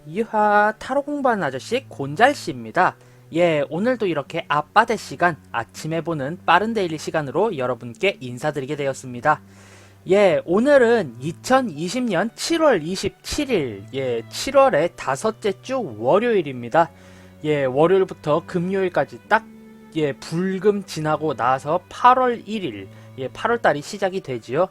유하, 타로 공부하는 아저씨 곤잘씨입니다. 예, 오늘도 이렇게 아빠대 시간, 아침에 보는 빠른 데일리 시간으로 여러분께 인사드리게 되었습니다. 예, 오늘은 2020년 7월 27일, 7월의 다섯째 주 월요일입니다. 예, 월요일부터 금요일까지 딱, 불금 지나고 나서 8월 1일, 8월달이 시작이 되지요.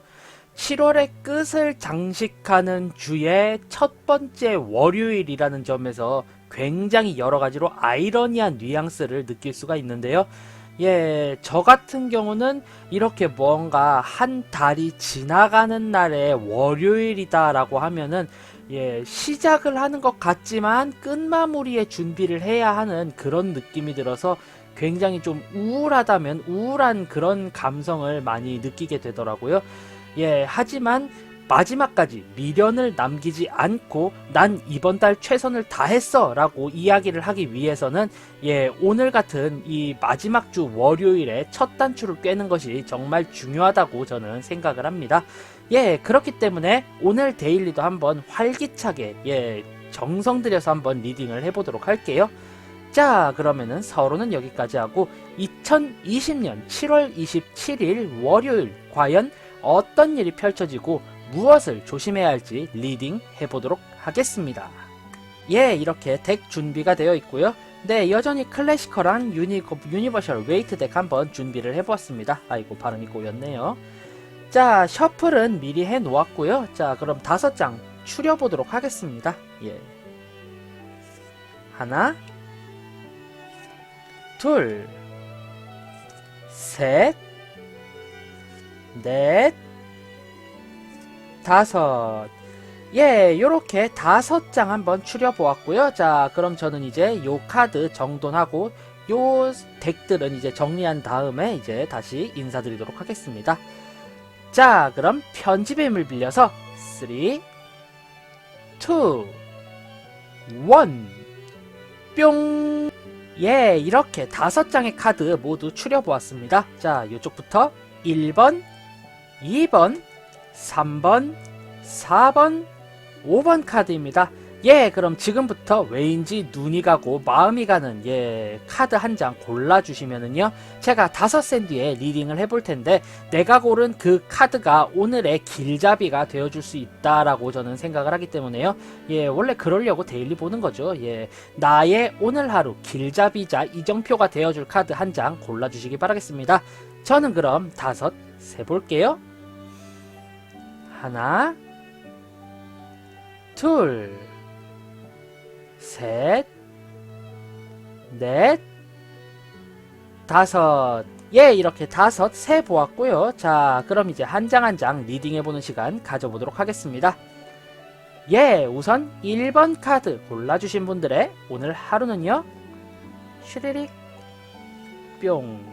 7월의 끝을 장식하는 주의 첫 번째 월요일이라는 점에서 굉장히 여러 가지로 아이러니한 뉘앙스를 느낄 수가 있는데요. 예, 저 같은 경우는 이렇게 뭔가 한 달이 지나가는 날에 월요일이다라고 하면은 시작을 하는 것 같지만 끝마무리의 준비를 해야 하는 그런 느낌이 들어서 굉장히 좀 우울하다면 우울한 그런 감성을 많이 느끼게 되더라고요. 예, 하지만 마지막까지 미련을 남기지 않고 난 이번 달 최선을 다했어 라고 이야기를 하기 위해서는 오늘 같은 이 마지막 주 월요일에 첫 단추를 꿰는 것이 정말 중요하다고 저는 생각을 합니다. 그렇기 때문에 오늘 데일리도 한번 활기차게 정성 들여서 한번 리딩을 해보도록 할게요. 자, 그러면은 서로는 여기까지 하고 2020년 7월 27일 월요일 과연 어떤 일이 펼쳐지고 무엇을 조심해야 할지 리딩 해보도록 하겠습니다. 이렇게 덱 준비가 되어 있고요. 네, 여전히 클래시컬한 유니버셜 웨이트 덱 한번 준비를 해보았습니다. 아이고, 발음이 꼬였네요. 자, 셔플은 미리 해 놓았고요. 자, 그럼 5장 추려보도록 하겠습니다. 하나, 둘, 셋, 넷, 다섯. 요렇게 5장 한번 추려보았고요. 자, 그럼 저는 이제 요 카드 정돈하고 요 덱들은 이제 정리한 다음에 이제 다시 인사드리도록 하겠습니다. 자, 그럼 편집의 힘을 빌려서 3, 2, 1, 뿅! 이렇게 5장의 카드 모두 추려보았습니다. 자, 요쪽부터 1번, 2번, 3번, 4번, 5번 카드입니다. 그럼 지금부터 왜인지 눈이 가고 마음이 가는 카드 한 장 골라주시면은요, 제가 5샌 뒤에 리딩을 해볼 텐데 내가 고른 그 카드가 오늘의 길잡이가 되어줄 수 있다라고 저는 생각을 하기 때문에요. 원래 그러려고 데일리 보는 거죠. 나의 오늘 하루 길잡이자 이정표가 되어줄 카드 한 장 골라주시기 바라겠습니다. 저는 그럼 5 세볼게요. 하나, 둘, 셋, 넷, 다섯. 이렇게 5 세 보았고요. 자, 그럼 이제 한 장 한 장 리딩해보는 시간 가져보도록 하겠습니다. 우선 1번 카드 골라주신 분들의 오늘 하루는요, 슈리릭 뿅.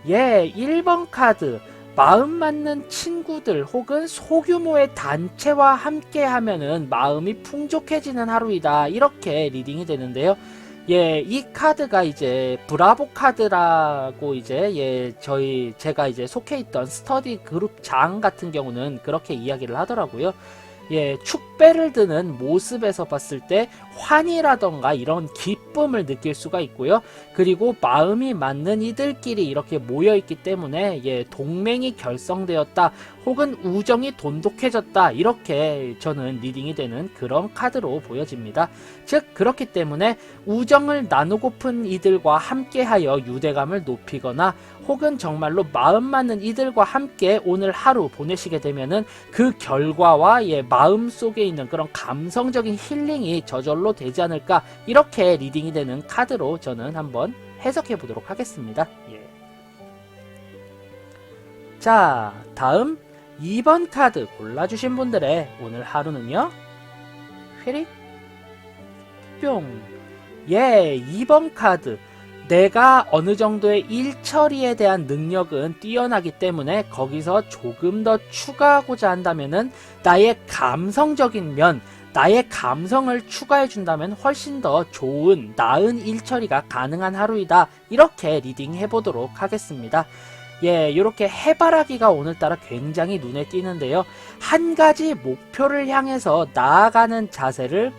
1번 카드, 마음 맞는 친구들 혹은 소규모의 단체와 함께 하면은 마음이 풍족해지는 하루이다, 이렇게 리딩이 되는데요. 이 카드가 이제 브라보 카드라고 이제 제가 이제 속해 있던 스터디 그룹 장 같은 경우는 그렇게 이야기를 하더라고요. 축배를 드는 모습에서 봤을 때 환희라던가 이런 기쁨을 느낄 수가 있고요. 그리고 마음이 맞는 이들끼리 이렇게 모여있기 때문에 동맹이 결성되었다 혹은 우정이 돈독해졌다, 이렇게 저는 리딩이 되는 그런 카드로 보여집니다. 즉, 그렇기 때문에 우정을 나누고픈 이들과 함께하여 유대감을 높이거나 혹은 정말로 마음 맞는 이들과 함께 오늘 하루 보내시게 되면은 그 결과와 마음 속에 있는 그런 감성적인 힐링이 저절로 되지 않을까, 이렇게 리딩이 되는 카드로 저는 한번 해석해 보도록 하겠습니다. 자, 다음 2번 카드 골라주신 분들의 오늘 하루는요, 휘릭 뿅. 2번 카드, 내가 어느 정도의 일 처리에 대한 능력은 뛰어나기 때문에 거기서 조금 더 추가하고자 한다면은 나의 감성적인 면, 나의 감성을 추가해 준다면 훨씬 더 좋은, 나은 일 처리가 가능한 하루이다, 이렇게 리딩 해보도록 하겠습니다. 예, 이렇게 해바라기가 오늘따라 굉장히 눈에 띄는데요. 한 가지 목표를 향해서 나아가는 자세를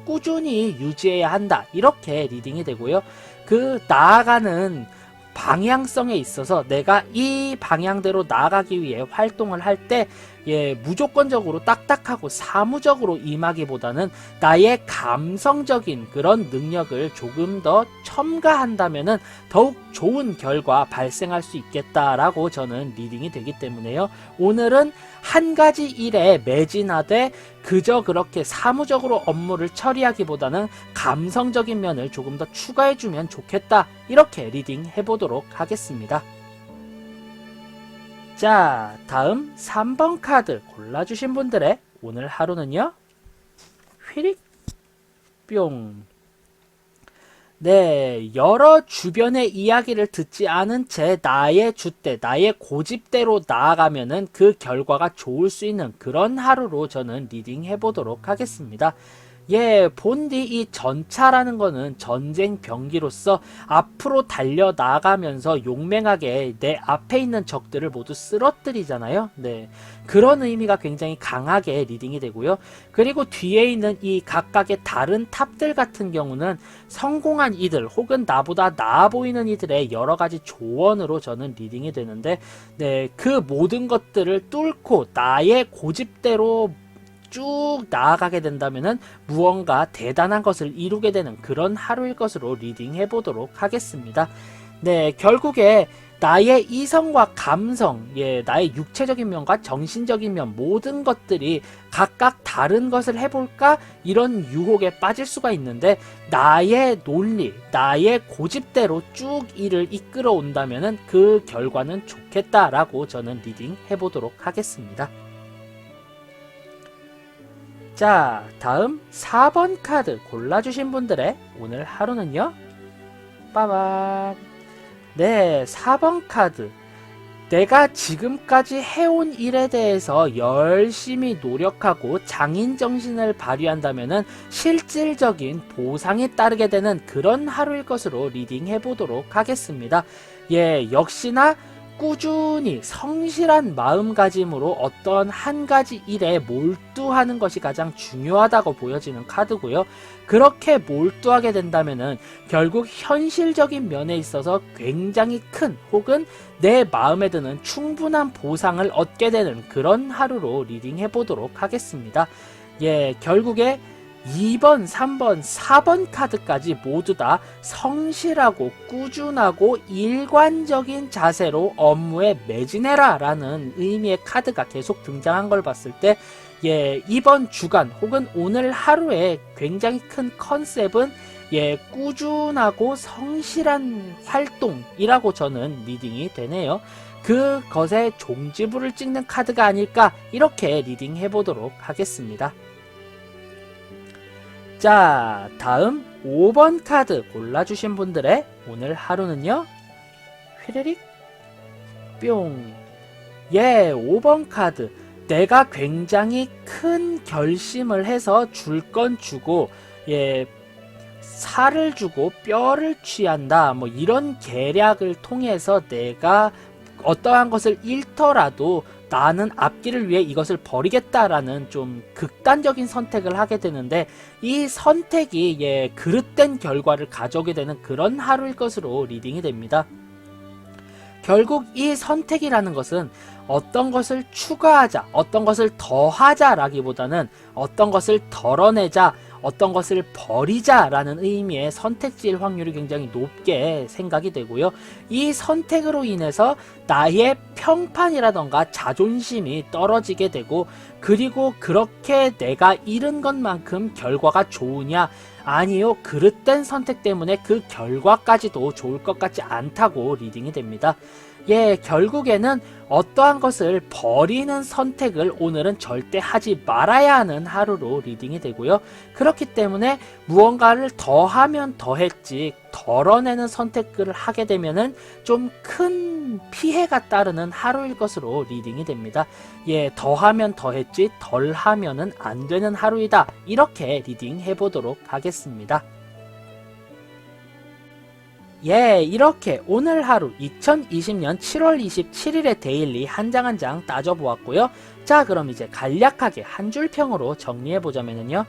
꾸준히 유지해야 한다. 이렇게 리딩이 되고요. 그 나아가는 방향성에 있어서 내가 이 방향대로 나아가기 위해 활동을 할 때 예, 무조건적으로 딱딱하고 사무적으로 임하기보다는 나의 감성적인 그런 능력을 조금 더 첨가한다면은 더욱 좋은 결과 발생할 수 있겠다라고 저는 리딩이 되기 때문에요. 오늘은 한 가지 일에 매진하되 그저 그렇게 사무적으로 업무를 처리하기보다는 감성적인 면을 조금 더 추가해주면 좋겠다. 이렇게 리딩 해보도록 하겠습니다. 자, 다음 3번 카드 골라주신 분들의 오늘 하루는요. 휘릭 뿅. 네, 여러 주변의 이야기를 듣지 않은 채 나의 줏대, 나의 고집대로 나아가면은 그 결과가 좋을 수 있는 그런 하루로 저는 리딩 해보도록 하겠습니다. 예, 본디 이 전차라는 거는 전쟁 병기로서 앞으로 달려 나가면서 용맹하게 내 앞에 있는 적들을 모두 쓰러뜨리잖아요. 네, 그런 의미가 굉장히 강하게 리딩이 되고요. 그리고 뒤에 있는 이 각각의 다른 탑들 같은 경우는 성공한 이들 혹은 나보다 나아 보이는 이들의 여러 가지 조언으로 저는 리딩이 되는데, 네, 그 모든 것들을 뚫고 나의 고집대로 쭉 나아가게 된다면은 무언가 대단한 것을 이루게 되는 그런 하루일 것으로 리딩 해보도록 하겠습니다. 네, 결국에 나의 이성과 감성, 예, 나의 육체적인 면과 정신적인 면 모든 것들이 각각 다른 것을 해볼까? 이런 유혹에 빠질 수가 있는데 나의 논리, 나의 고집대로 쭉 일을 이끌어 온다면은 그 결과는 좋겠다라고 저는 리딩 해보도록 하겠습니다. 자, 다음 4번 카드 골라주신 분들의 오늘 하루는요. 빠밤. 네, 4번 카드. 내가 지금까지 해온 일에 대해서 열심히 노력하고 장인정신을 발휘한다면은 실질적인 보상이 따르게 되는 그런 하루일 것으로 리딩 해보도록 하겠습니다. 예, 역시나 꾸준히 성실한 마음가짐으로 어떤 한 가지 일에 몰두하는 것이 가장 중요하다고 보여지는 카드고요. 그렇게 몰두하게 된다면은 결국 현실적인 면에 있어서 굉장히 큰 혹은 내 마음에 드는 충분한 보상을 얻게 되는 그런 하루로 리딩 해보도록 하겠습니다. 예, 결국에 2번, 3번, 4번 카드까지 모두 다 성실하고 꾸준하고 일관적인 자세로 업무에 매진해라 라는 의미의 카드가 계속 등장한 걸 봤을 때 예, 이번 주간 혹은 오늘 하루의 굉장히 큰 컨셉은 예, 꾸준하고 성실한 활동이라고 저는 리딩이 되네요. 그것에 종지부를 찍는 카드가 아닐까 이렇게 리딩 해보도록 하겠습니다. 자, 다음 5번 카드 골라주신 분들의 오늘 하루는요. 휘리릭 뿅. 예, 5번 카드. 내가 굉장히 큰 결심을 해서 줄 건 주고 예, 살을 주고 뼈를 취한다. 뭐 이런 계략을 통해서 내가 어떠한 것을 잃더라도 나는 앞길을 위해 이것을 버리겠다라는 좀 극단적인 선택을 하게 되는데 이 선택이 예, 그릇된 결과를 가져오게 되는 그런 하루일 것으로 리딩이 됩니다. 결국 이 선택이라는 것은 어떤 것을 추가하자, 어떤 것을 더하자라기보다는 어떤 것을 덜어내자, 어떤 것을 버리자라는 의미의 선택지일 확률이 굉장히 높게 생각이 되고요. 이 선택으로 인해서 나의 평판이라던가 자존심이 떨어지게 되고 그리고 그렇게 내가 잃은 것만큼 결과가 좋으냐? 아니요. 그릇된 선택 때문에 그 결과까지도 좋을 것 같지 않다고 리딩이 됩니다. 예, 결국에는 어떠한 것을 버리는 선택을 오늘은 절대 하지 말아야 하는 하루로 리딩이 되고요. 그렇기 때문에 무언가를 더하면 더했지 덜어내는 선택을 하게 되면은 좀 큰 피해가 따르는 하루일 것으로 리딩이 됩니다. 예, 더하면 더했지 덜하면은 안 되는 하루이다. 이렇게 리딩 해보도록 하겠습니다. 예, 이렇게 오늘 하루 2020년 7월 27일의 데일리 한 장 한 장 따져보았고요. 자, 그럼 이제 간략하게 한 줄 평으로 정리해보자면요.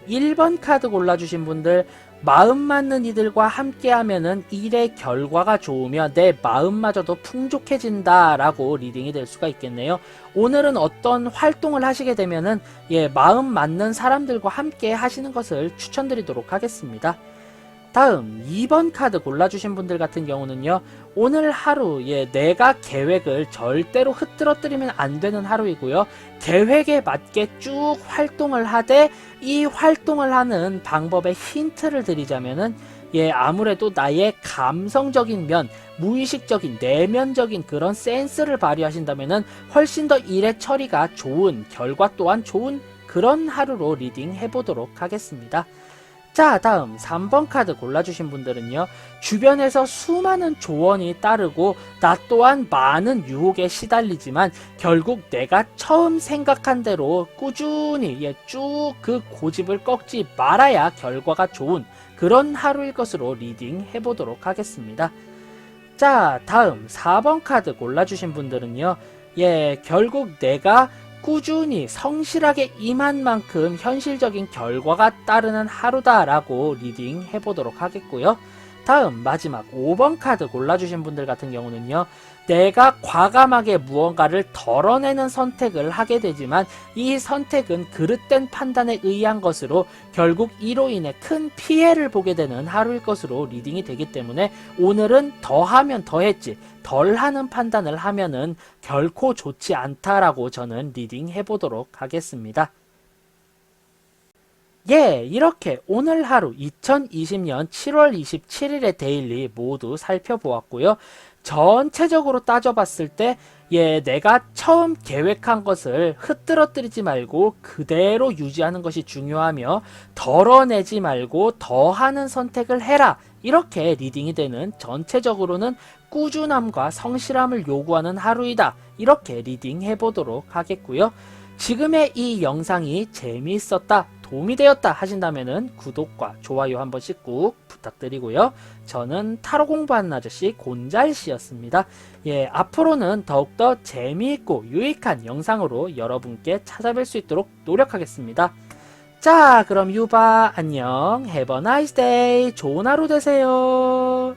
1번 카드 골라주신 분들, 마음 맞는 이들과 함께하면은 일의 결과가 좋으며 내 마음마저도 풍족해진다 라고 리딩이 될 수가 있겠네요. 오늘은 어떤 활동을 하시게 되면은 마음 맞는 사람들과 함께 하시는 것을 추천드리도록 하겠습니다. 다음 2번 카드 골라주신 분들 같은 경우는요, 오늘 하루 내가 계획을 절대로 흐트러뜨리면 안 되는 하루이고요. 계획에 맞게 쭉 활동을 하되 이 활동을 하는 방법의 힌트를 드리자면은 아무래도 나의 감성적인 면, 무의식적인 내면적인 그런 센스를 발휘하신다면은 훨씬 더 일의 처리가 좋은, 결과 또한 좋은 그런 하루로 리딩 해보도록 하겠습니다. 자, 다음 3번 카드 골라주신 분들은요, 주변에서 수많은 조언이 따르고 나 또한 많은 유혹에 시달리지만 결국 내가 처음 생각한 대로 꾸준히 쭉 그 고집을 꺾지 말아야 결과가 좋은 그런 하루일 것으로 리딩 해보도록 하겠습니다. 자, 다음 4번 카드 골라주신 분들은요, 결국 내가 꾸준히 성실하게 임한 만큼 현실적인 결과가 따르는 하루다라고 리딩 해보도록 하겠고요. 다음 마지막 5번 카드 골라주신 분들 같은 경우는요, 내가 과감하게 무언가를 덜어내는 선택을 하게 되지만 이 선택은 그릇된 판단에 의한 것으로 결국 이로 인해 큰 피해를 보게 되는 하루일 것으로 리딩이 되기 때문에 오늘은 더하면 더했지 덜하는 판단을 하면은 결코 좋지 않다라고 저는 리딩 해보도록 하겠습니다. 이렇게 오늘 하루 2020년 7월 27일의 데일리 모두 살펴보았고요. 전체적으로 따져봤을 때 내가 처음 계획한 것을 흐트러뜨리지 말고 그대로 유지하는 것이 중요하며 덜어내지 말고 더하는 선택을 해라, 이렇게 리딩이 되는, 전체적으로는 꾸준함과 성실함을 요구하는 하루이다, 이렇게 리딩 해보도록 하겠고요. 지금의 이 영상이 재미있었다, 도움이 되었다 하신다면은 구독과 좋아요 한 번씩 꾹 부탁드리고요. 저는 타로 공부하는 아저씨 곤잘씨였습니다. 앞으로는 더욱더 재미있고 유익한 영상으로 여러분께 찾아뵐 수 있도록 노력하겠습니다. 자, 그럼 유바 안녕, Have a nice day, 좋은 하루 되세요.